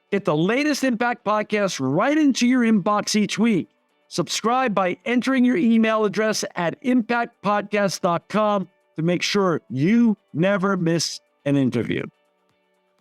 Get the latest Impact podcast right into your inbox each week. Subscribe by entering your email address at impactpodcast.com to make sure you never miss an interview.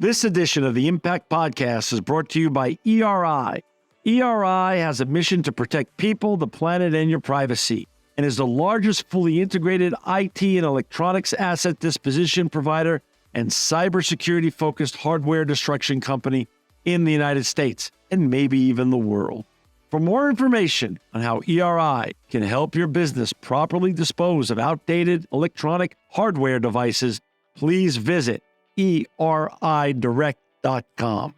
This edition of the Impact Podcast is brought to you by ERI. ERI has a mission to protect people, the planet, and your privacy, and is the largest fully integrated IT and electronics asset disposition provider and cybersecurity-focused hardware destruction company in the United States, and maybe even the world. For more information on how ERI can help your business properly dispose of outdated electronic hardware devices, please visit eridirect.com.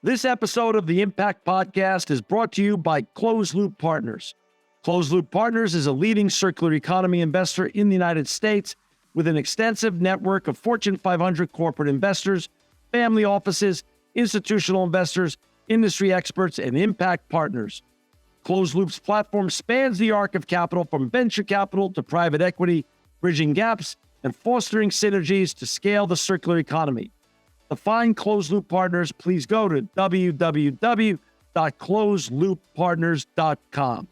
This episode of the Impact Podcast is brought to you by Closed Loop Partners. Closed Loop Partners is a leading circular economy investor in the United States with an extensive network of Fortune 500 corporate investors, family offices, institutional investors, industry experts, and impact partners. Closed Loop's platform spans the arc of capital from venture capital to private equity, bridging gaps and fostering synergies to scale the circular economy. To find Closed Loop Partners, please go to www.closedlooppartners.com.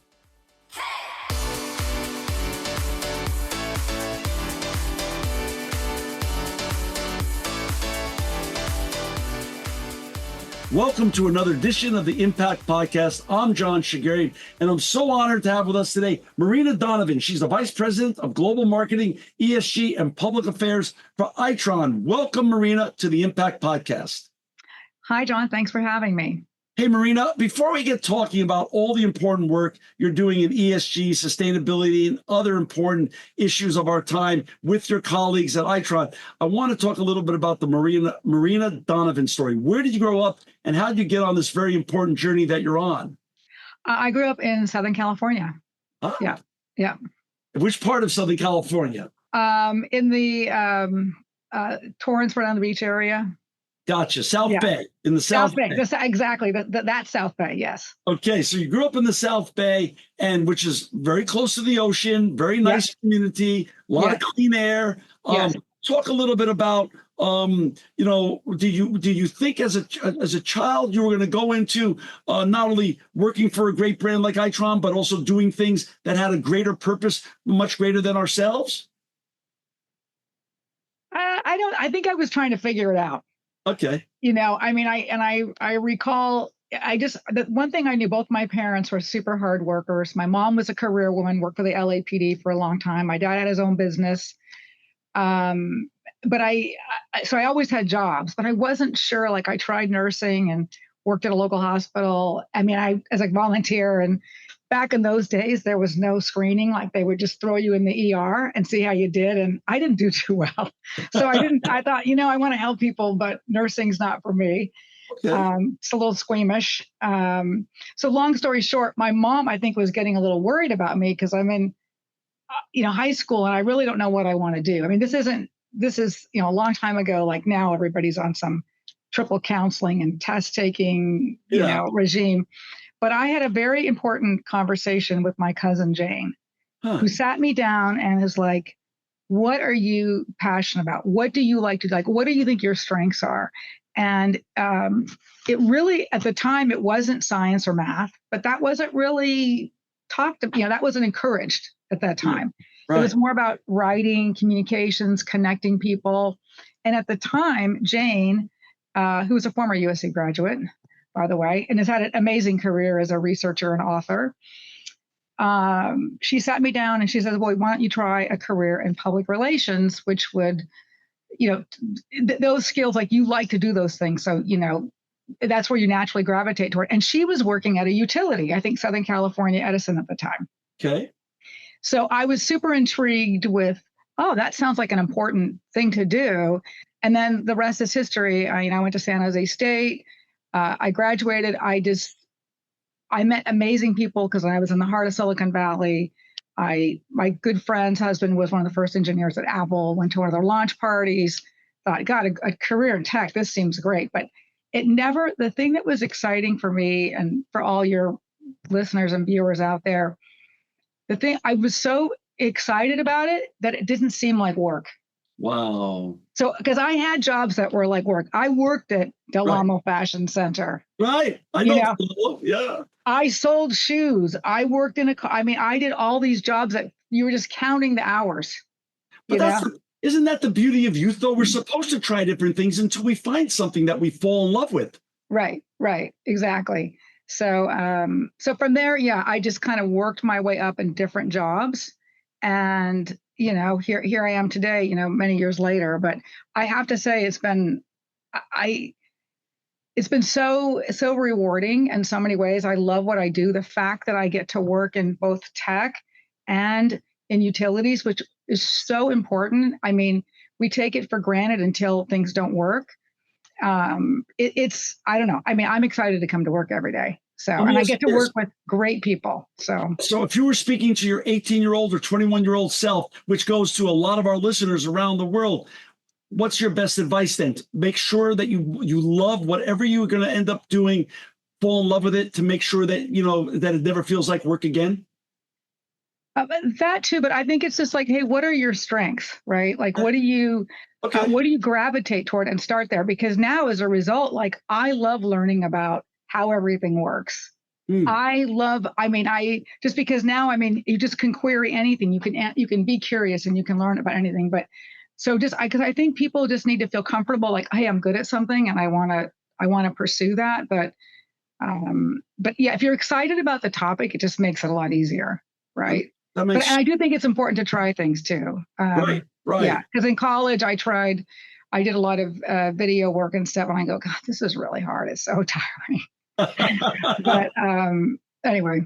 Welcome to another edition of the Impact Podcast. I'm John Shigeri, and I'm so honored to have with us today Marina Donovan. She's the Vice President of Global Marketing, ESG, and Public Affairs for Itron. Welcome, Marina, to the Impact Podcast. Hi, John. Thanks for having me. Hey, Marina, before we get talking about all the important work you're doing in ESG, sustainability, and other important issues of our time with your colleagues at Itron, I want to talk a little bit about the Marina Donovan story. Where did you grow up, and how did you get on this very important journey that you're on? I grew up in Southern California. Huh? Yeah. Which part of Southern California? In the Torrance, Rhode Island Beach area. Gotcha. South Bay, in the South Bay. Exactly. That's South Bay, yes. Okay, so you grew up in the South Bay, and which is very close to the ocean, very nice community, a lot of clean air. Talk a little bit about, do you think as a child you were going to go into not only working for a great brand like Itron, but also doing things that had a greater purpose, much greater than ourselves? I think I was trying to figure it out. Okay. I recall, the one thing I knew, both my parents were super hard workers. My mom was a career woman, worked for the LAPD for a long time. My dad had his own business. So I always had jobs, but I wasn't sure. Like, I tried nursing and worked at a local hospital. As a volunteer, and back in those days, there was no screening. Like, they would just throw you in the ER and see how you did. And I didn't do too well. So I thought, I want to help people, but nursing's not for me. Okay. It's a little squeamish. So long story short, my mom, I think, was getting a little worried about me because I'm in, high school, and I really don't know what I want to do. This is, a long time ago. Like, now everybody's on some triple counseling and test taking, regime. But I had a very important conversation with my cousin Jane, who sat me down and is like, what are you passionate about? What do you like to do? Like, what do you think your strengths are? And it really, at the time, it wasn't science or math, but that wasn't really that wasn't encouraged at that time. Right. It was more about writing, communications, connecting people. And at the time, Jane, who was a former USC graduate, by the way, and has had an amazing career as a researcher and author. She sat me down and she said, well, why don't you try a career in public relations, which would, those skills, like, you like to do those things. So, that's where you naturally gravitate toward. And she was working at a utility, I think Southern California Edison at the time. Okay. So I was super intrigued with, that sounds like an important thing to do. And then the rest is history. I went to San Jose State. I graduated. I met amazing people because I was in the heart of Silicon Valley. My good friend's husband was one of the first engineers at Apple, went to one of their launch parties, thought, God, a career in tech, this seems great. But the thing that was exciting for me and for all your listeners and viewers out there, I was so excited about it that it didn't seem like work. Wow. So, because I had jobs that were like work. I worked at Del Right. Amo Fashion Center. Right. I You know. know, Yeah. I sold shoes. I worked in I mean, I did all these jobs that you were just counting the hours, But you know? isn't that the beauty of youth, though? We're supposed to try different things until we find something that we fall in love with. Right, right, exactly. So, so from there, yeah, I just kind of worked my way up in different jobs, and here I am today, many years later. But I have to say, I it's been so rewarding in so many ways. I love what I do. The fact that I get to work in both tech and in utilities, which is so important. I mean, we take it for granted until things don't work. It's I don't know. I mean, I'm excited to come to work every day. So, Let and me I ask get to you this. work with great people. So, So, if you were speaking to your 18-year-old or 21-year-old self, which goes to a lot of our listeners around the world, what's your best advice then? Make sure that you love whatever you're going to end up doing, fall in love with it to make sure that that it never feels like work again. but that too. But I think it's just like, hey, what are your strengths, right? Like, Okay. what do you gravitate toward, and start there? Because now, as a result, like I love learning about how everything works. Hmm. I mean, I just because now, I mean, you just can query anything. You can be curious and you can learn about anything. But so because I think people just need to feel comfortable, like, hey, I'm good at something and I want to pursue that. But yeah, if you're excited about the topic, it just makes it a lot easier, That, right? that But makes and I do think it's important to try things too. right. Yeah, Right. because in college I did a lot of video work and stuff, and I go, God, this is really hard. It's so tiring. But anyway.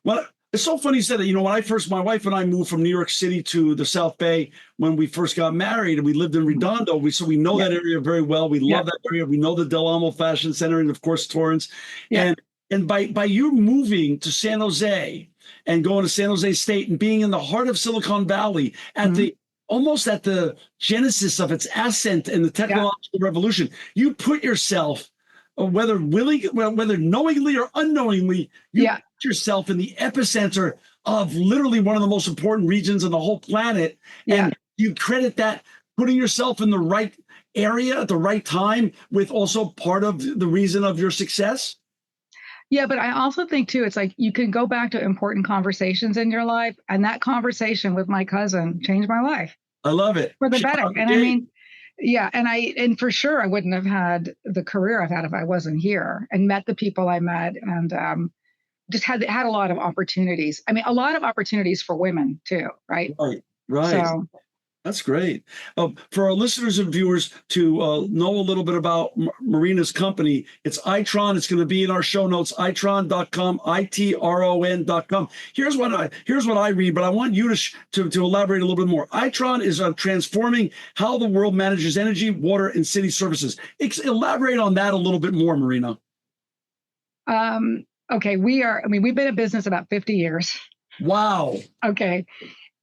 Well, it's so funny you said that. When my wife and I moved from New York City to the South Bay when we first got married, and we lived in Redondo. We know Yeah, that area very well. We yeah, love that area. We know the Del Amo Fashion Center, and of course Torrance. yeah. And by you moving to San Jose and going to San Jose State and being in the heart of Silicon Valley at Mhm. the almost at the genesis of its ascent in the Yeah, technological revolution, you put yourself, whether knowingly or unknowingly, you yeah, put yourself in the epicenter of literally one of the most important regions on the whole planet. yeah. And you credit that putting yourself in the right area at the right time with also part of the reason of your success. Yeah, but I also think too, it's like you can go back to important conversations in your life, and that conversation with my cousin changed my life I love it. for the She's better. out the And I gate. mean, yeah, and for sure I wouldn't have had the career I've had if I wasn't here and met the people I met, and just had a lot of opportunities. I mean, a lot of opportunities for women too, right? Right, right. So, That's great. For our listeners and viewers to know a little bit about Marina's company, it's Itron. It's going to be in our show notes, itron.com, Itron.com. Here's what I read, but I want you to elaborate a little bit more. Itron is transforming how the world manages energy, water, and city services. Elaborate on that a little bit more, Marina. okay, I mean, we've been in business about 50 years. Wow. Okay.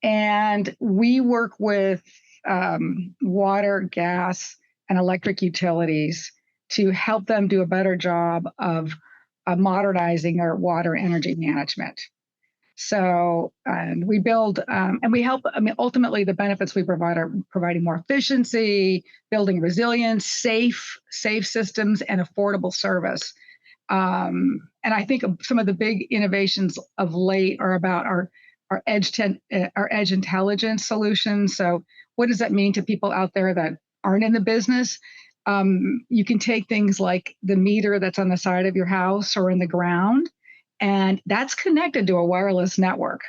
And we work with water, gas, and electric utilities to help them do a better job of modernizing their water energy management. So, and we build and we help. I mean, ultimately, the benefits we provide are providing more efficiency, building resilience, safe systems, and affordable service. And I think some of the big innovations of late are about our edge intelligence solutions. So, what does that mean to people out there that aren't in the business? You can take things like the meter that's on the side of your house or in the ground, and that's connected to a wireless network.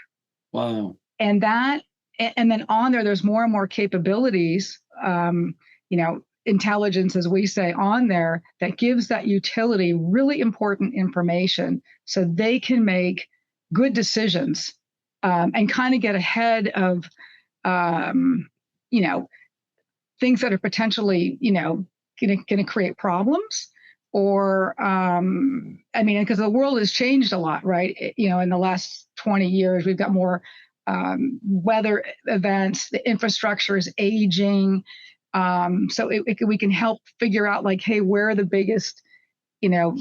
Wow. And then on there's more and more capabilities. Intelligence, as we say, on there that gives that utility really important information so they can make good decisions, and kind of get ahead of um, you know things that are potentially going to create problems. Or I mean, because the world has changed a lot, right? In the last 20 years we've got more weather events, the infrastructure is aging. So we can help figure out, like, hey, where are the biggest you know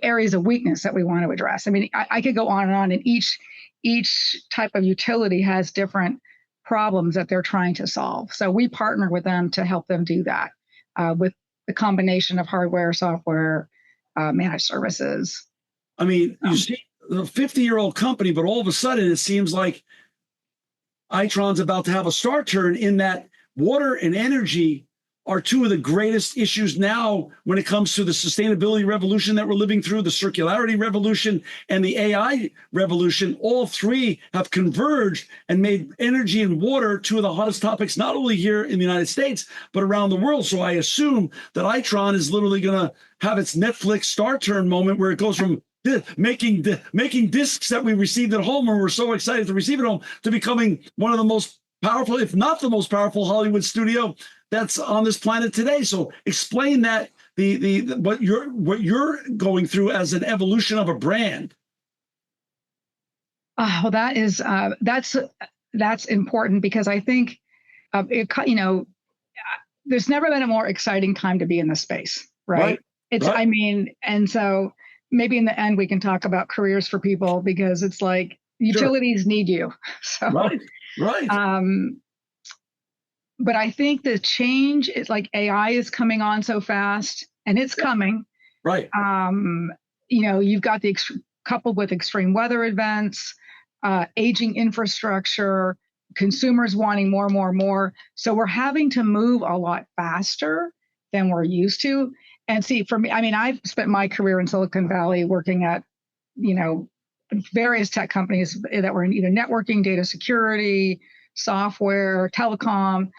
areas of weakness that we want to address. I mean, I could go on and on, and each type of utility has different problems that they're trying to solve. So we partner with them to help them do that, with the combination of hardware, software, managed services. I mean, you see a 50-year-old company, but all of a sudden it seems like Itron's about to have a star turn in that water and energy are two of the greatest issues now when it comes to the sustainability revolution that we're living through, the circularity revolution, and the AI revolution. All three have converged and made energy and water two of the hottest topics, not only here in the United States, but around the world. So I assume that Itron is literally going to have its Netflix star turn moment where it goes from making discs that we received at home, or we're so excited to receive at home, to becoming one of the most powerful, if not the most powerful, Hollywood studio that's on this planet today. So explain that what you're going through as an evolution of a brand. Well, that's important, because I think there's never been a more exciting time to be in this space, right? I mean, and so maybe in the end we can talk about careers for people, because it's like utilities need you. So right. But I think the change is like AI is coming on so fast, and it's coming. Right. You've got coupled with extreme weather events, aging infrastructure, consumers wanting more and more and more. So we're having to move a lot faster than we're used to. And see, for me, I mean, I've spent my career in Silicon Valley working at, various tech companies that were in either networking, data security, software, telecom.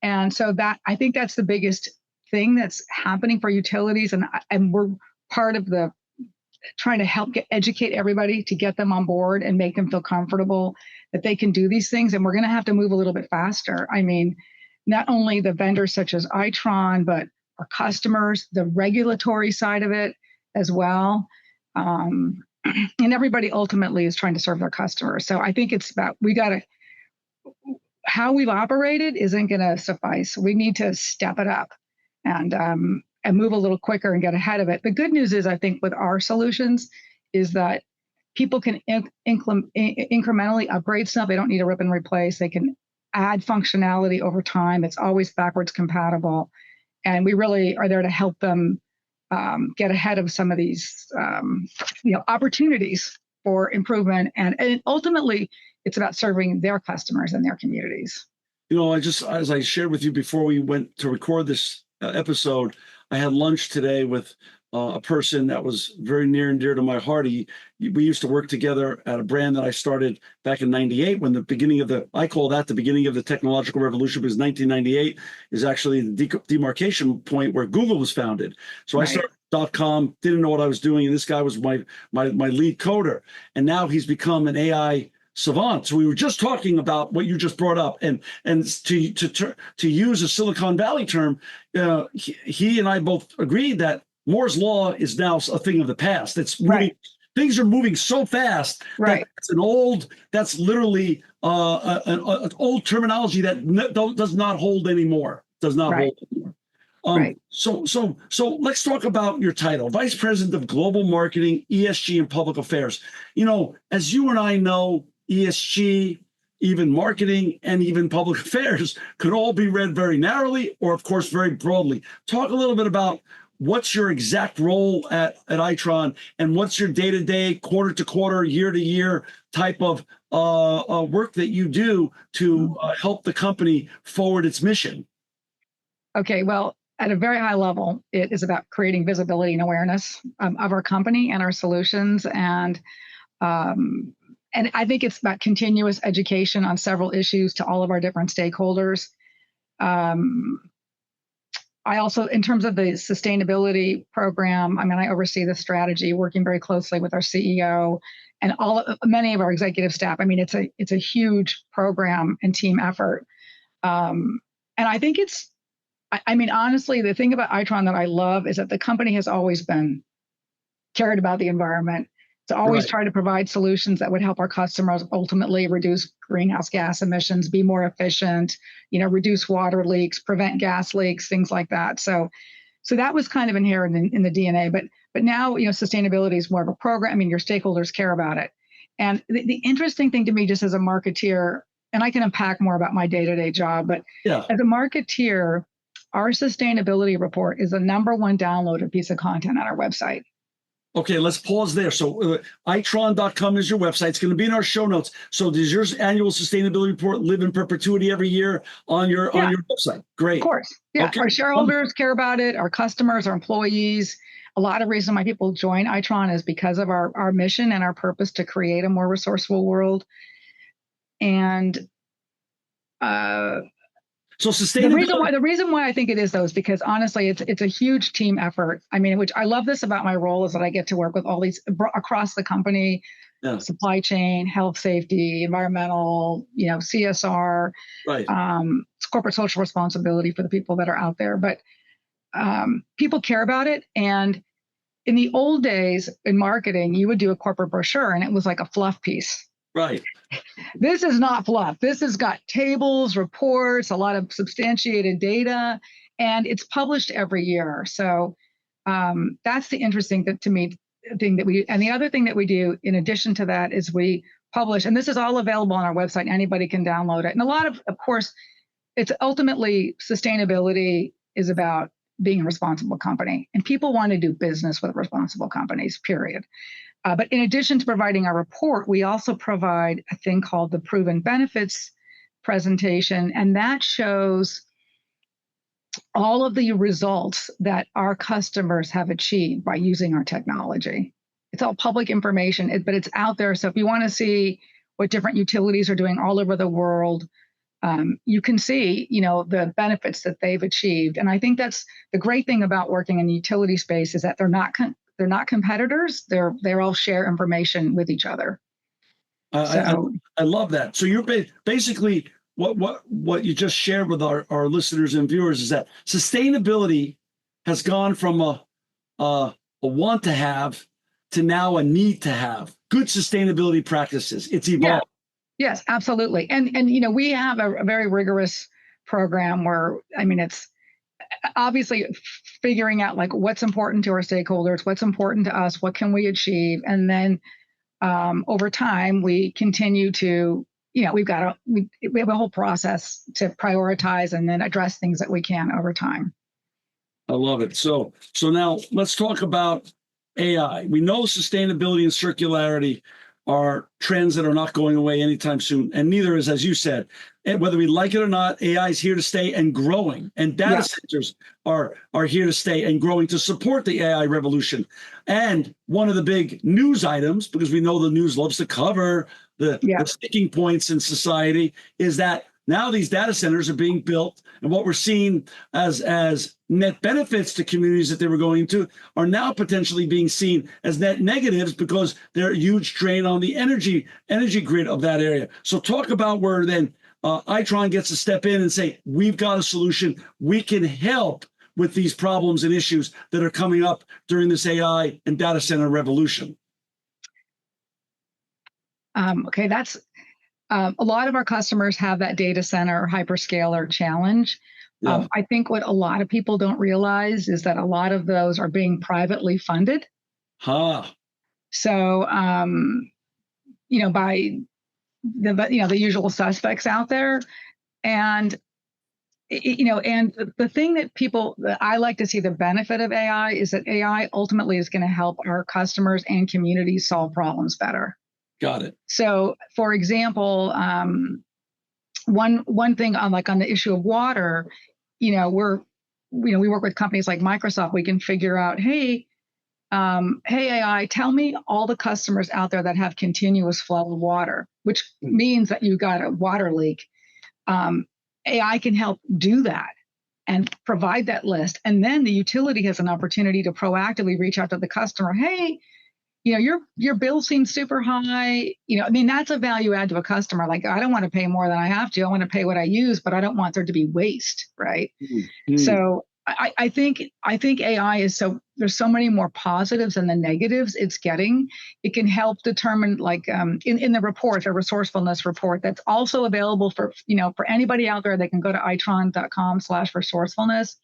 And so I think that's the biggest thing that's happening for utilities. And we're part of the trying to help educate everybody to get them on board and make them feel comfortable that they can do these things. And we're going to have to move a little bit faster. I mean, not only the vendors such as Itron, but our customers, the regulatory side of it as well. And everybody ultimately is trying to serve their customers. So I think it's about, how we've operated isn't going to suffice. We need to step it up and move a little quicker and get ahead of it. The good news is, I think, with our solutions is that people can incrementally upgrade stuff. They don't need to rip and replace. They can add functionality over time. It's always backwards compatible. And we really are there to help them get ahead of some of these opportunities for improvement. And ultimately, it's about serving their customers and their communities. As I shared with you before we went to record this episode, I had lunch today with a person that was very near and dear to my heart. We used to work together at a brand that I started back in '98, when I call that the beginning of the technological revolution, because 1998 is actually the demarcation point where Google was founded. So I started .com, didn't know what I was doing, and this guy was my lead coder, and now he's become an AI savant. So we were just talking about what you just brought up, and to use a Silicon Valley term, he and I both agreed that Moore's law is now a thing of the past. It's moving. Things are moving so fast that that's literally an old terminology that does not hold anymore. Does not hold anymore. So let's talk about your title, Vice President of Global Marketing, ESG, and Public Affairs. As you and I know, ESG, even marketing, and even public affairs could all be read very narrowly, or of course very broadly. Talk a little bit about what's your exact role at Itron, and what's your day-to-day, quarter-to-quarter, year-to-year type of work that you do to help the company forward its mission? Okay, well, at a very high level, it is about creating visibility and awareness of our company and our solutions. And I think it's about continuous education on several issues to all of our different stakeholders. I also, in terms of the sustainability program, I oversee the strategy, working very closely with our CEO and many of our executive staff. It's a huge program and team effort. And I think honestly, the thing about Itron that I love is that the company has always been cared about the environment. It's always tried to provide solutions that would help our customers ultimately reduce greenhouse gas emissions, be more efficient, reduce water leaks, prevent gas leaks, things like that. So that was kind of inherent in the DNA. But now, sustainability is more of a program. Your stakeholders care about it. And the interesting thing to me, just as a marketeer, and I can unpack more about my day-to-day job, but as a marketeer, our sustainability report is the #1 downloaded piece of content on our website. Okay, let's pause there. So itron.com is your website. It's going to be in our show notes. So does your annual sustainability report live in perpetuity every year on your website? Great. Of course. Yeah. Okay. Our shareholders care about it, our customers, our employees. A lot of reason why people join Itron is because of our mission and our purpose to create a more resourceful world. And so sustainability. The reason why I think it is, though, is because honestly, it's a huge team effort. I mean, which I love this about my role is that I get to work with all these across the company, supply chain, health, safety, environmental, CSR, right. Corporate social responsibility for the people that are out there. But people care about it. And in the old days in marketing, you would do a corporate brochure and it was like a fluff piece. Right. This is not fluff. This has got tables, reports, a lot of substantiated data, and it's published every year. So that's the interesting thing to me thing that we, and the other thing that we do in addition to that is we publish, and this is all available on our website. Anybody can download it. And a lot of course, it's ultimately sustainability is about being a responsible company, and people want to do business with responsible companies, period. But in addition to providing our report, we also provide a thing called the Proven Benefits presentation, and that shows all of the results that our customers have achieved by using our technology. It's all public information, but it's out there. So if you want to see what different utilities are doing all over the world, you can see, the benefits that they've achieved. And I think that's the great thing about working in the utility space is that they're not competitors. They're all share information with each other. I love that. So you're basically what you just shared with our listeners and viewers is that sustainability has gone from a want to have to now a need to have. Good sustainability practices. It's evolved. Yeah. Yes, absolutely. And we have a very rigorous program where, it's obviously figuring out like what's important to our stakeholders, what's important to us, what can we achieve, and then over time we continue to, we have a whole process to prioritize and then address things that we can over time. I love it. So now let's talk about AI. We know sustainability and circularity are trends that are not going away anytime soon, and neither is, as you said, whether we like it or not, AI is here to stay and growing, and data centers are here to stay and growing to support the AI revolution. And one of the big news items, because we know the news loves to cover the sticking points in society, is that now these data centers are being built, and what we're seeing as net benefits to communities that they were going to are now potentially being seen as net negatives because they're a huge drain on the energy grid of that area. So talk about where then Itron gets to step in and say, we've got a solution. We can help with these problems and issues that are coming up during this AI and data center revolution. Okay, that's a lot of our customers have that data center or hyperscaler challenge. Yeah. I think what a lot of people don't realize is that a lot of those are being privately funded. So, by the usual suspects out there, and the thing that I like to see the benefit of AI is that AI ultimately is going to help our customers and communities solve problems better. Got it. So, for example, one thing on the issue of water, we work with companies like Microsoft. We can figure out, hey AI, tell me all the customers out there that have continuous flow of water, which means that you got a water leak. AI can help do that and provide that list, and then the utility has an opportunity to proactively reach out to the customer. Hey, your bill seems super high. That's a value add to a customer. Like, I don't want to pay more than I have to. I want to pay what I use, but I don't want there to be waste, right? Mm-hmm. So I think AI is there's so many more positives than the negatives it's getting. It can help determine, in the report, the resourcefulness report that's also available for anybody out there. They can go to itron.com/resourcefulness.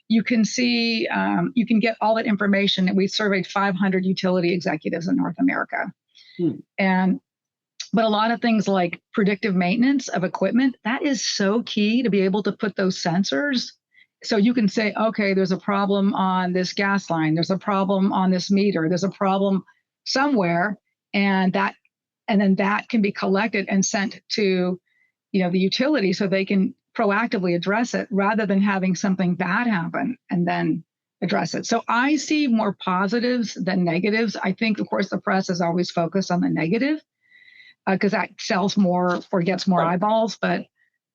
You can see, you can get all that information. We surveyed 500 utility executives in North America. But a lot of things like predictive maintenance of equipment, that is so key to be able to put those sensors So you can say, okay, there's a problem on this gas line, there's a problem on this meter, there's a problem somewhere, and then that can be collected and sent to, the utility so they can proactively address it rather than having something bad happen and then address it. So I see more positives than negatives. I think, of course, the press is always focused on the negative because that sells more or gets more eyeballs. But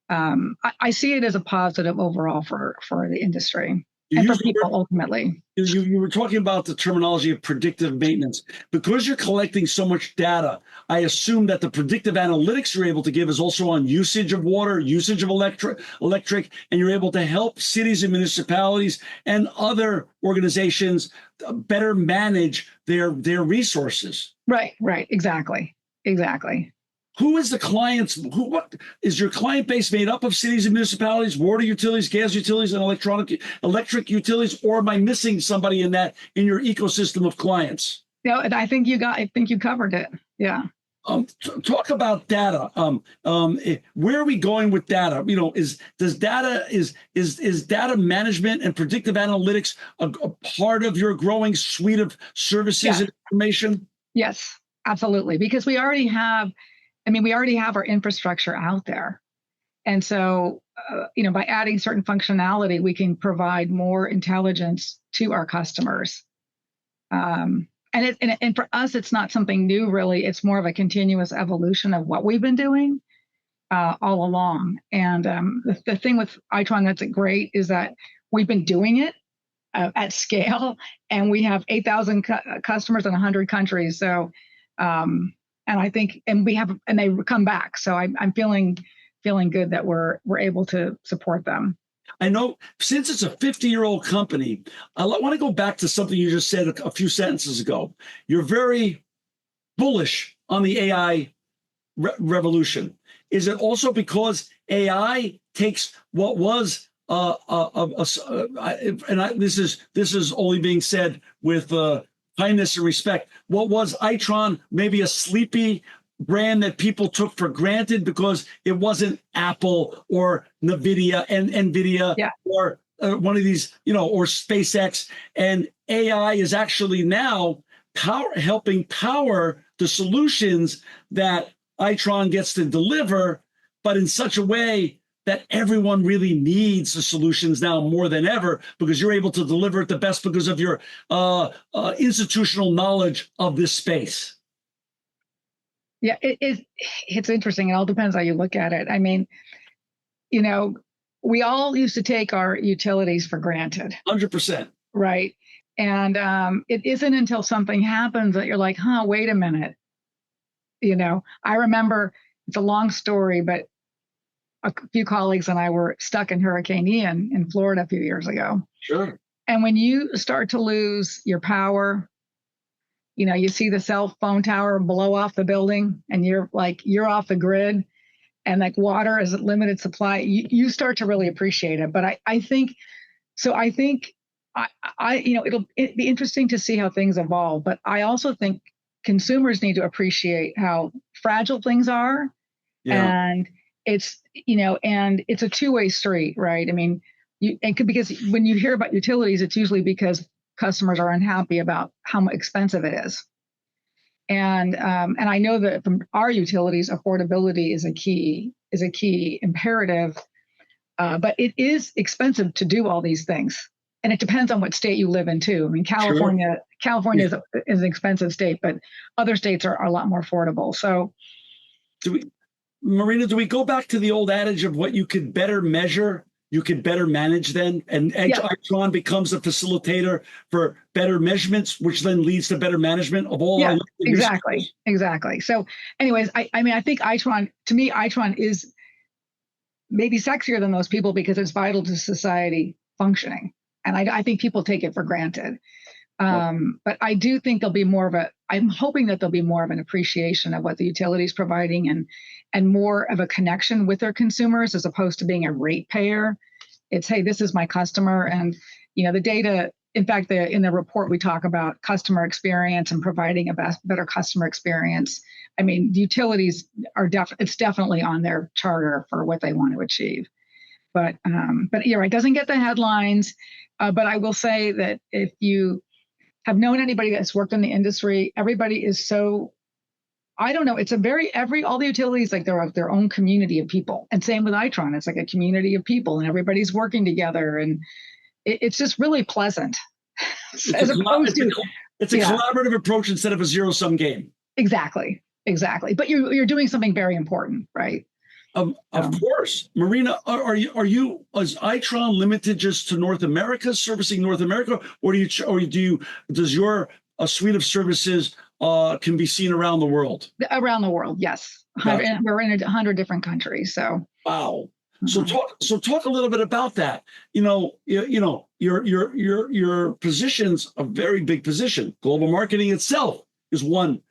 I see it as a positive overall for the industry and for people ultimately. You were talking about the terminology of predictive maintenance. Because you're collecting so much data, I assume that the predictive analytics you're able to give is also on usage of water, usage of electric, and you're able to help cities and municipalities and other organizations better manage their resources. Right, exactly. Who is the clients? What is your client base made up of? Cities and municipalities, water utilities, gas utilities, and electric utilities, or am I missing somebody in your ecosystem of clients? No, I think you covered it. Yeah. Talk about data. Where are we going with data? Is data management and predictive analytics a part of your growing suite of services and information? Yes, absolutely. Because we already have our infrastructure out there. And so, by adding certain functionality, we can provide more intelligence to our customers. And for us, it's not something new, really. It's more of a continuous evolution of what we've been doing all along. And the thing with Itron that's great is that we've been doing it at scale, and we have 8,000 customers in 100 countries. So, and I think, and they come back. So I'm feeling good that we're able to support them. I know since it's a 50-year-old company, I want to go back to something you just said a few sentences ago. You're very bullish on the AI revolution. Is it also because AI takes what was this is only being said with kindness and respect. What was Itron maybe a sleepy brand that people took for granted because it wasn't Apple or NVIDIA or one of these, or SpaceX. And AI is actually now helping power the solutions that Itron gets to deliver, but in such a way that everyone really needs the solutions now more than ever, because you're able to deliver it the best because of your institutional knowledge of this space. Yeah, it's interesting. It all depends how you look at it. I mean, we all used to take our utilities for granted. 100%. Right. And it isn't until something happens that you're like, wait a minute. I remember, it's a long story, but a few colleagues and I were stuck in Hurricane Ian in Florida a few years ago. Sure. And when you start to lose your power, you see the cell phone tower blow off the building and you're off the grid, and like water is a limited supply, you start to really appreciate it. But I think it'll be interesting to see how things evolve. But I also think consumers need to appreciate how fragile things are. Yeah. And it's a two-way street, right? I mean, because when you hear about utilities, it's usually because customers are unhappy about how expensive it is. And I know that from our utilities, affordability is a key imperative, but it is expensive to do all these things. And it depends on what state you live in too. I mean, California is an expensive state, but other states are a lot more affordable. So Marina, do we go back to the old adage of what you could better measure, you could better manage then? And Itron becomes a facilitator for better measurements, which then leads to better management of all our Exactly. So anyways, I think Itron is maybe sexier than most people because it's vital to society functioning. And I think people take it for granted. But I do think I'm hoping that there'll be more of an appreciation of what the utility is providing and more of a connection with their consumers as opposed to being a ratepayer. It's, hey, this is my customer. And, the data, in fact, in the report, we talk about customer experience and providing a better customer experience. I mean, the utilities it's definitely on their charter for what they want to achieve. But you're right, it doesn't get the headlines. But I will say that if you have known anybody that's worked in the industry, everybody is so, I don't know, it's a very, all the utilities, like they're their own community of people. And same with Itron, it's like a community of people and everybody's working together. And it's just really pleasant. As opposed to, it's a collaborative approach instead of a zero-sum game. Exactly. But you're doing something very important, right? Of course, Marina, are you is Itron limited just to North America, servicing North America, or does your suite of services can be seen around the world? Around the world, yes. Gotcha. We're in 100 different countries. So wow. So talk a little bit about that. Your position's a very big position. Global marketing itself is one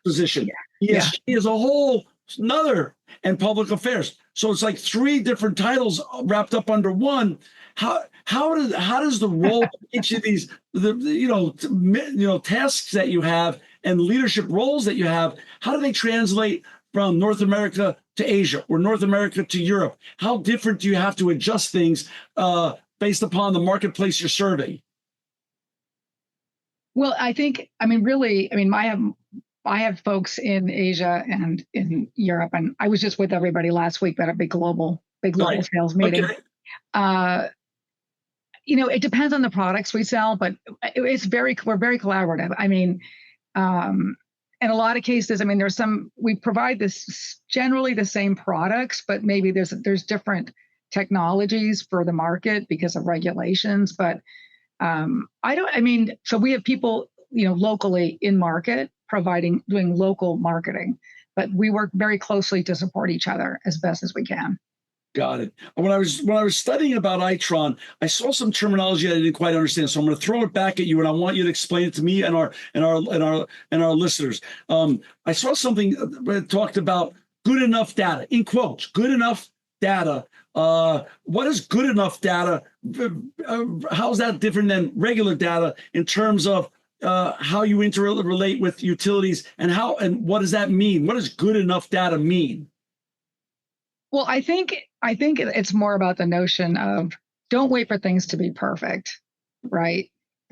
position. ESG is a whole another, and public affairs. So it's like 3 different titles wrapped up under one. How does the role of each of these tasks that you have and leadership roles that you have, how do they translate from North America to Asia or North America to Europe? How different do you have to adjust things based upon the marketplace you're serving? Well, I have folks in Asia and in Europe, and I was just with everybody last week at a big global sales meeting. Okay. It depends on the products we sell, but we're very collaborative. In a lot of cases, we provide this generally the same products, but maybe there's different technologies for the market because of regulations. But so we have people, locally in market doing local marketing, but we work very closely to support each other as best as we can. Got it. When I was studying about Itron, I saw some terminology I didn't quite understand. So I'm going to throw it back at you, and I want you to explain it to me and our listeners. I saw something that talked about good enough data, in quotes, good enough data. What is good enough data? How is that different than regular data in terms of how you interrelate with utilities, and what does that mean? What does good enough data mean? Well, I think it's more about the notion of don't wait for things to be perfect, right?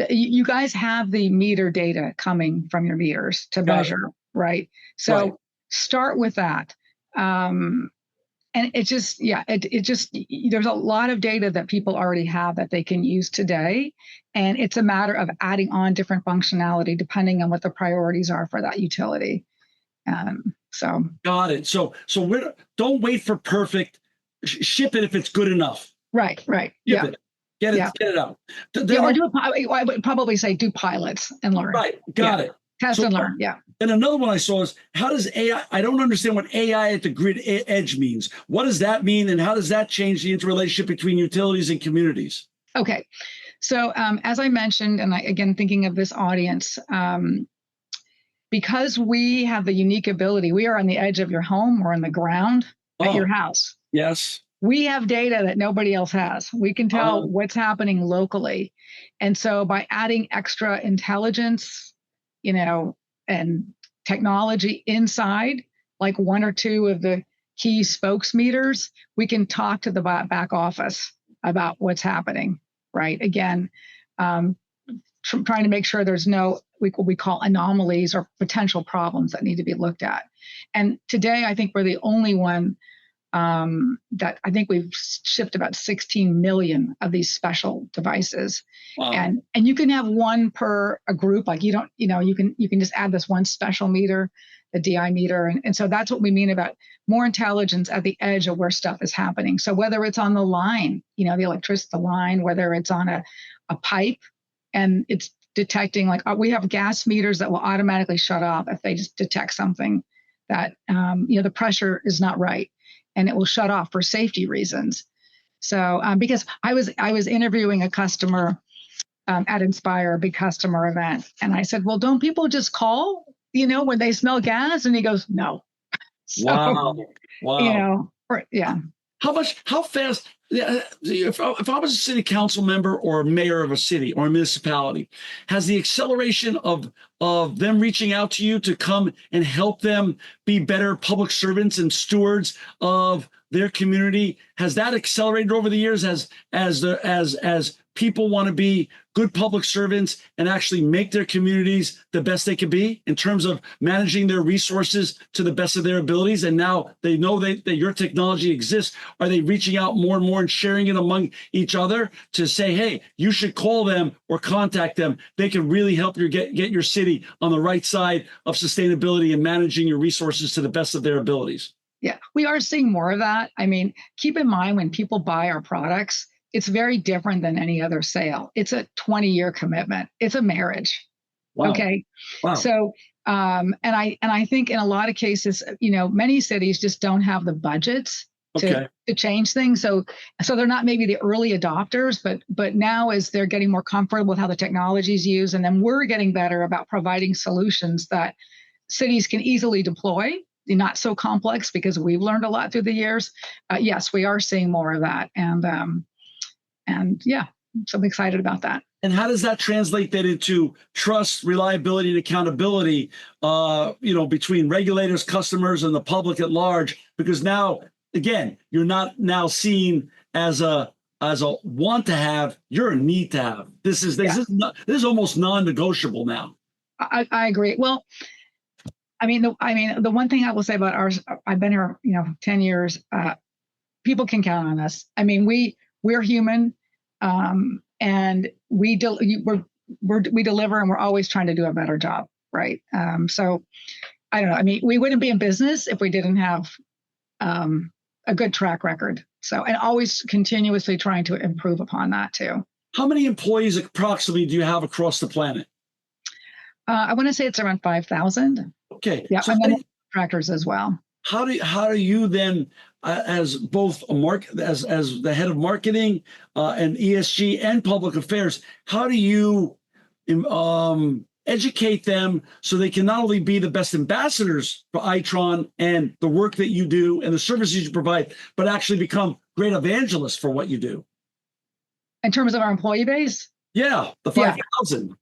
You guys have the meter data coming from your meters to measure, right? So start with that. And it just there's a lot of data that people already have that they can use today. And it's a matter of adding on different functionality depending on what the priorities are for that utility. Got it. So don't wait for perfect. Ship it if it's good enough. Right. Ship it. Get it out. I would probably say do pilots and learn. Right. Got it. Test and learn. Yeah. And another one I saw is, how does AI, I don't understand what AI at the grid edge means. What does that mean? And how does that change the interrelationship between utilities and communities? Okay. So as I mentioned, and again, thinking of this audience, because we have the unique ability, we are on the edge of your home or on the ground at your house. Yes. We have data that nobody else has. We can tell what's happening locally. And so by adding extra intelligence, and technology inside, like 1 or 2 of the key spokes meters, we can talk to the back office about what's happening, right? Again, trying to make sure there's no what we call anomalies or potential problems that need to be looked at. And today, I think we're the only one that I think we've shipped about 16 million of these special devices. Wow. And you can have one per a group. Like you can just add this one special meter, the DI meter. And so that's what we mean about more intelligence at the edge of where stuff is happening. So whether it's on the line, the electricity line, whether it's on a pipe and it's detecting, like we have gas meters that will automatically shut off if they just detect something that, the pressure is not right. And it will shut off for safety reasons. So because I was interviewing a customer at Inspire, a big customer event, and I said, well, don't people just call, when they smell gas? And he goes, no. So, Wow. Yeah. How fast, if I was a city council member or a mayor of a city or a municipality, has the acceleration of them reaching out to you to come and help them be better public servants and stewards of their community? Has that accelerated over the years as people want to be good public servants and actually make their communities the best they can be in terms of managing their resources to the best of their abilities? And now they know that your technology exists. Are they reaching out more and more and sharing it among each other to say, hey, you should call them or contact them? They can really help you get your city on the right side of sustainability and managing your resources to the best of their abilities. Yeah, we are seeing more of that. I mean, keep in mind when people buy our products, it's very different than any other sale. It's a 20-year commitment. It's a marriage. Wow. Okay. Wow. So, and I think in a lot of cases, many cities just don't have the budgets to change things. So they're not maybe the early adopters, but now as they're getting more comfortable with how the technology is used, and then we're getting better about providing solutions that cities can easily deploy, not so complex, because we've learned a lot through the years. Yes, we are seeing more of that. And yeah, so I'm excited about that. And how does that translate then into trust, reliability, and accountability, between regulators, customers, and the public at large? Because now, again, you're not now seen as a want to have, you're a need to have. This is almost non-negotiable now. I agree. Well, the one thing I will say about ours, I've been here, 10 years. People can count on us. I mean, we're human, and we deliver, and we're always trying to do a better job, right? So I don't know. I mean, we wouldn't be in business if we didn't have a good track record. So, and always continuously trying to improve upon that too. How many employees approximately do you have across the planet? I want to say it's around 5,000. Okay. Yeah, so and then contractors as well. How do you then, as both as the head of marketing and ESG and public affairs, how do you educate them so they can not only be the best ambassadors for Itron and the work that you do and the services you provide, but actually become great evangelists for what you do? In terms of our employee base? Yeah, the 5,000.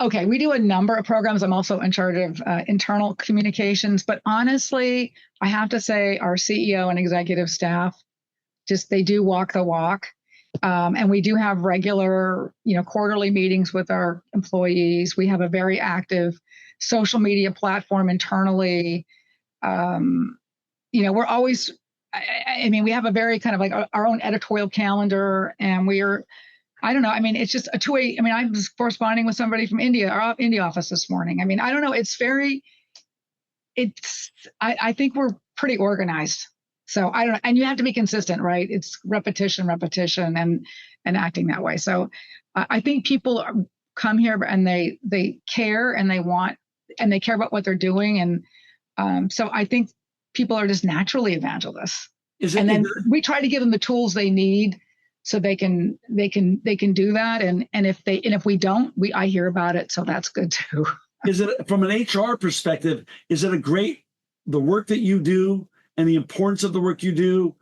Okay, we do a number of programs. I'm also in charge of internal communications, but honestly, I have to say our CEO and executive staff, they do walk the walk. And we do have regular, quarterly meetings with our employees. We have a very active social media platform internally. We're always, we have a very kind of like our own editorial calendar, and I don't know. I mean, it's just a two-way. I mean, I was corresponding with somebody from India, our India office this morning. I mean, I don't know. I think we're pretty organized. So I don't know. And you have to be consistent, right? It's repetition, and acting that way. So I think people come here and they care and they care about what they're doing. And so I think people are just naturally evangelists. And then we try to give them the tools they need so they can do that. And if we don't, I hear about it. So that's good too. Is it, from an HR perspective, is it the work that you do and the importance of the work you do,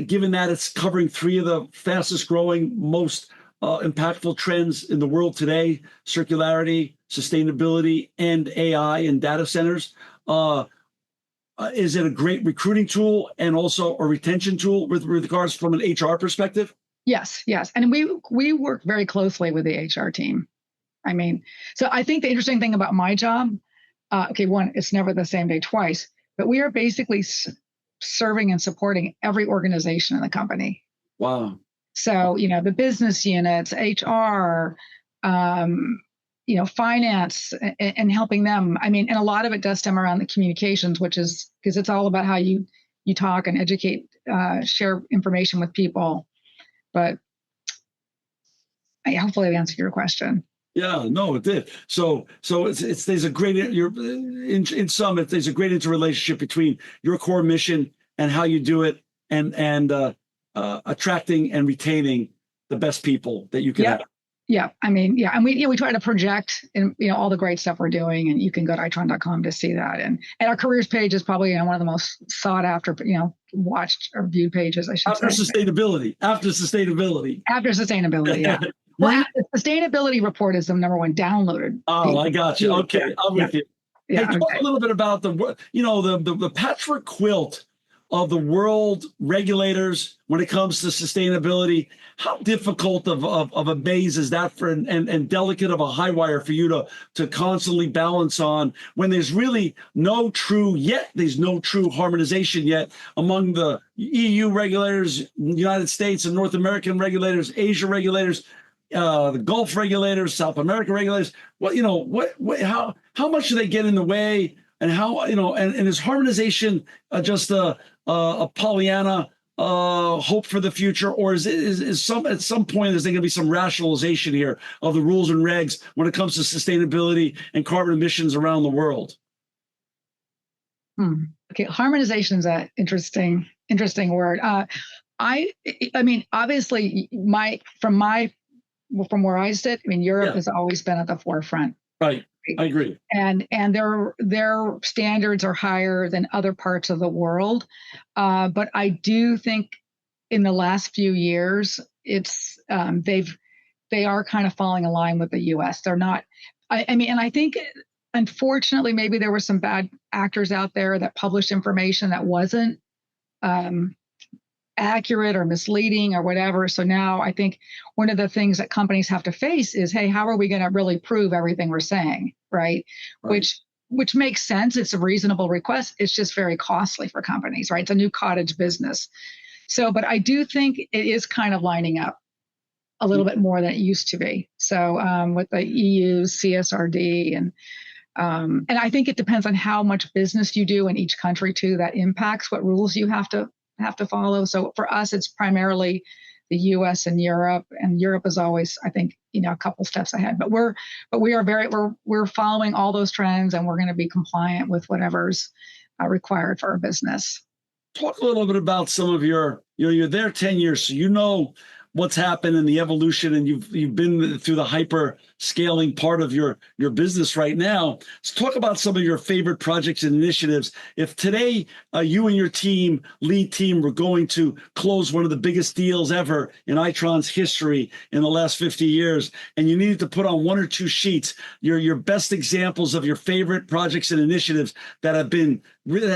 given that it's covering three of the fastest growing, most impactful trends in the world today: circularity, sustainability, and AI and data centers? Is it a great recruiting tool and also a retention tool with regards from an HR perspective? Yes. And we work very closely with the HR team. I mean, so I think the interesting thing about my job, one, it's never the same day twice, but we are basically serving and supporting every organization in the company. Wow. So, the business units, HR, finance, and helping them. I mean, and a lot of it does stem around the communications, which is because it's all about how you talk and educate, share information with people. But hopefully I answered your question. Yeah, no, it did. So there's a great there's a great interrelationship between your core mission and how you do it, and attracting and retaining the best people that you can have. Yeah, I mean, and we try to project all the great stuff we're doing, and you can go to itron.com to see that. And our careers page is probably one of the most sought after, watched or viewed pages, I should say. After sustainability, yeah. Well, the sustainability report is the number one downloaded. Oh, I got you. Okay, I'm with you. Yeah, hey, talk a little bit about the patchwork quilt of the world regulators when it comes to sustainability. How difficult of a maze is that for and delicate of a high wire for you to constantly balance on when there's no true harmonization yet among the EU regulators, United States and North American regulators, Asia regulators, the Gulf regulators, South American regulators. How much do they get in the way? And how, and is harmonization just a Pollyanna hope for the future, or at some point is there going to be some rationalization here of the rules and regs when it comes to sustainability and carbon emissions around the world? Okay, harmonization is an interesting word. I mean, obviously, from where I sit, I mean, Europe has always been at the forefront. Right. I agree. And their standards are higher than other parts of the world. But I do think in the last few years, it's they are kind of falling in line with the US. They're not, I mean, and I think unfortunately, maybe there were some bad actors out there that published information that wasn't accurate or misleading or whatever. So now I think one of the things that companies have to face is, hey, how are we going to really prove everything we're saying, right? Which makes sense. It's a reasonable request. It's just very costly for companies, right? It's a new cottage business. So, but I do think it is kind of lining up a little bit more than it used to be. So with the EU CSRD and I think it depends on how much business you do in each country too. That impacts what rules you have to follow. So for us, it's primarily the U.S. and Europe is always, I think, a couple steps ahead. But we're following all those trends, and we're going to be compliant with whatever's required for our business. Talk a little bit about some of you're there 10 years, so what's happened in the evolution, and you've been through the hyper scaling part of your business right now. Let's talk about some of your favorite projects and initiatives. If today you and your lead team, were going to close one of the biggest deals ever in Itron's history in the last 50 years, and you needed to put on one or two sheets your best examples of your favorite projects and initiatives that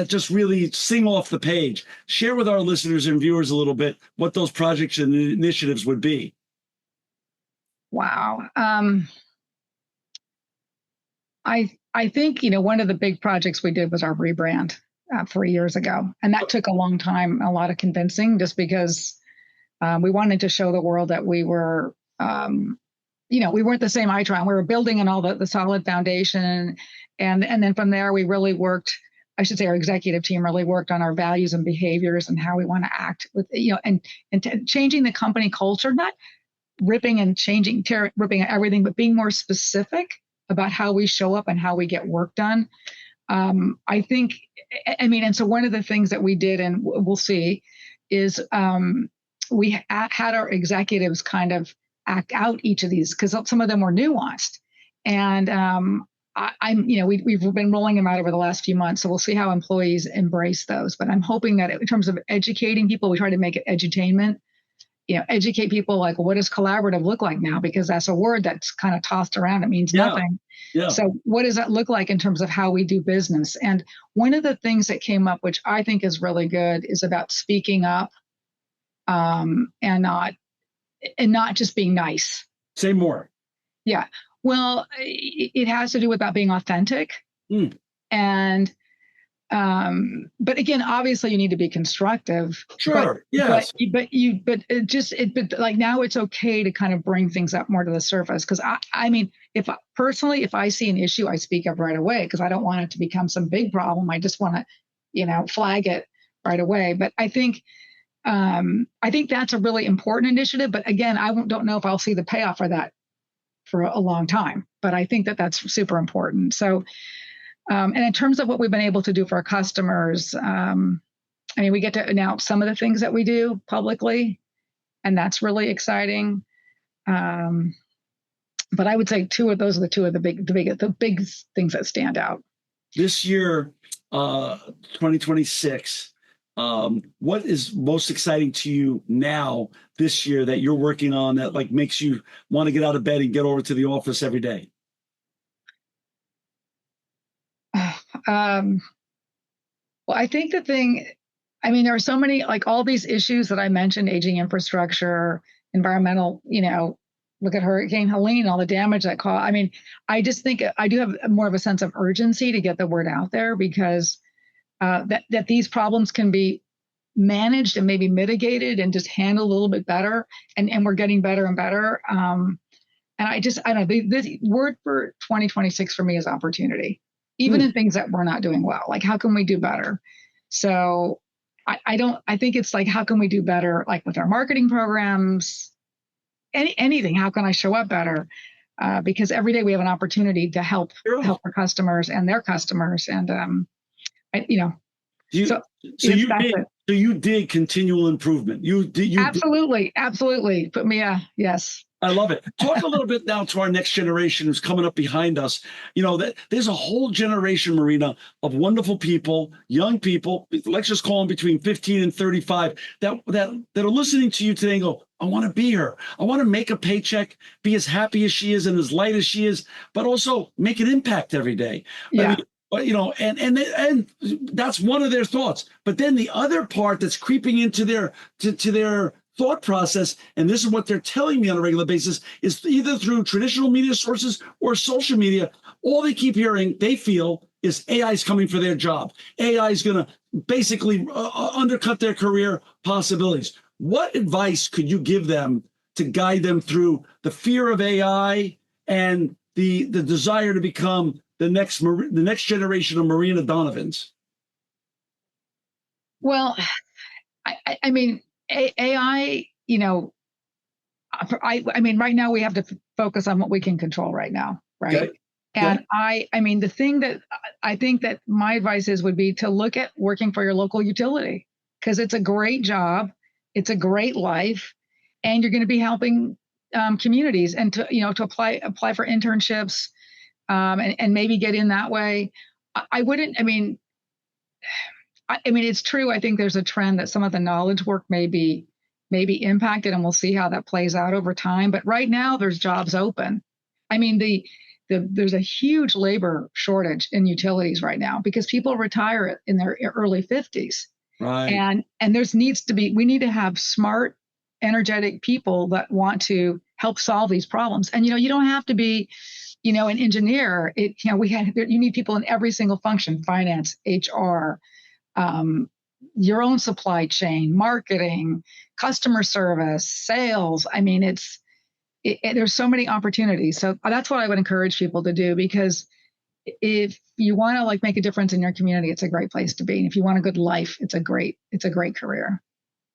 just really sing off the page, share with our listeners and viewers a little bit what those projects and initiatives would be. Wow. I think, one of the big projects we did was our rebrand 3 years ago. And that took a long time, a lot of convincing, just because we wanted to show the world that we were, we weren't the same Itron. We were building on all the solid foundation. And then from there, we really worked, I should say our executive team really worked on our values and behaviors and how we want to act with, and changing the company culture, not ripping and ripping everything, but being more specific about how we show up and how we get work done. I think, and so one of the things that we did, and we'll see, is we had our executives kind of act out each of these, because some of them were nuanced. And we've been rolling them out over the last few months, so we'll see how employees embrace those. But I'm hoping that in terms of educating people, we try to make it edutainment. Educate people like, what does collaborative look like now? Because that's a word that's kind of tossed around. It means nothing. Yeah. So what does that look like in terms of how we do business? And one of the things that came up, which I think is really good, is about speaking up and not just being nice. Say more. Yeah. Well, it has to do with about being authentic. And but again, obviously you need to be constructive. Sure. Yes. But like now it's okay to kind of bring things up more to the surface. Because I mean, if I see an issue, I speak up right away, because I don't want it to become some big problem. I just want to, flag it right away. But I think that's a really important initiative. But again, don't know if I'll see the payoff for that for a long time. But I think that's super important. So. And in terms of what we've been able to do for our customers, we get to announce some of the things that we do publicly, and that's really exciting. But I would say those are the big things that stand out. This year, 2026, what is most exciting to you now this year that you're working on that makes you want to get out of bed and get over to the office every day? Well, I think the thing I mean, there are so many, like all these issues that I mentioned, aging infrastructure, environmental, look at Hurricane Helene, all the damage that caused. I mean, I just think I do have more of a sense of urgency to get the word out there, because that these problems can be managed and maybe mitigated and just handled a little bit better. And we're getting better and better. And I don't know, this word for 2026 for me is opportunity, even in things that we're not doing well. Like, how can we do better? So I think it's like, how can we do better? Like with our marketing programs, anything, how can I show up better? Because every day we have an opportunity to help our customers and their customers. And, So you did continual improvement. You absolutely. Put me, yes. I love it. Talk a little bit now to our next generation who's coming up behind us. That there's a whole generation, Marina, of wonderful people, young people, let's just call them between 15 and 35, that are listening to you today and go, I want to be her. I want to make a paycheck, be as happy as she is and as light as she is, but also make an impact every day. Yeah. And that's one of their thoughts. But then the other part that's creeping into their thought process, and this is what they're telling me on a regular basis, is either through traditional media sources or social media. All they keep hearing, they feel, is AI is coming for their job. AI is going to basically undercut their career possibilities. What advice could you give them to guide them through the fear of AI and the desire to become the next generation of Marina Donovans? Well, I mean, AI, I mean, right now we have to focus on what we can control right now, right? Okay. And I mean, the thing that I think that my advice would be to look at working for your local utility, because it's a great job, it's a great life, and you're going to be helping communities, and to apply for internships, and maybe get in that way. I wouldn't. I mean, it's true. I think there's a trend that some of the knowledge work may be impacted, and we'll see how that plays out over time. But right now, there's jobs open. I mean, there's a huge labor shortage in utilities right now because people retire in their early 50s. Right. And we need to have smart, energetic people that want to help solve these problems. And you don't have to be an engineer. You need people in every single function: finance, HR, your own supply chain, marketing, customer service, sales. I mean, there's so many opportunities. So that's what I would encourage people to do, because if you want to make a difference in your community, it's a great place to be. And if you want a good life, it's a great career.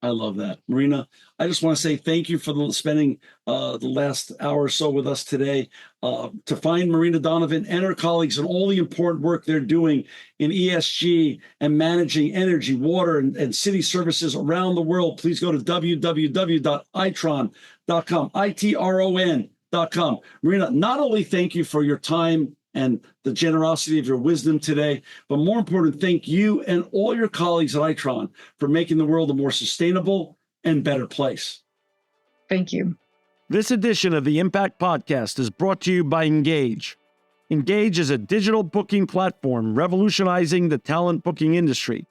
I love that. Marina, I just want to say thank you for spending the last hour or so with us today. To find Marina Donovan and her colleagues and all the important work they're doing in ESG and managing energy, water, and city services around the world, please go to www.itron.com, itron.com. Marina, not only thank you for your time and the generosity of your wisdom today, but more important, thank you and all your colleagues at Itron for making the world a more sustainable and better place. Thank you. This edition of the Impact Podcast is brought to you by Engage. Engage is a digital booking platform revolutionizing the talent booking industry.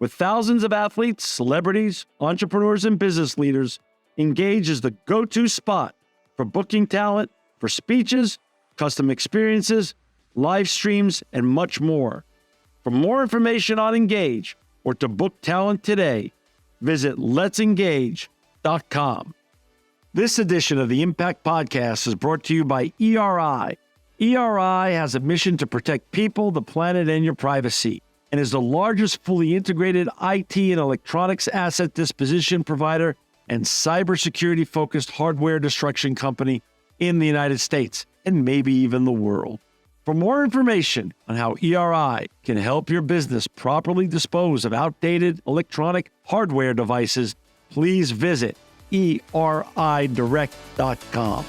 With thousands of athletes, celebrities, entrepreneurs, and business leaders, Engage is the go-to spot for booking talent, for speeches, custom experiences, live streams, and much more. For more information on Engage or to book talent today, visit letsengage.com. This edition of the Impact Podcast is brought to you by ERI. ERI has a mission to protect people, the planet, and your privacy, and is the largest fully integrated IT and electronics asset disposition provider and cybersecurity-focused hardware destruction company in the United States, and maybe even the world. For more information on how ERI can help your business properly dispose of outdated electronic hardware devices, please visit eridirect.com.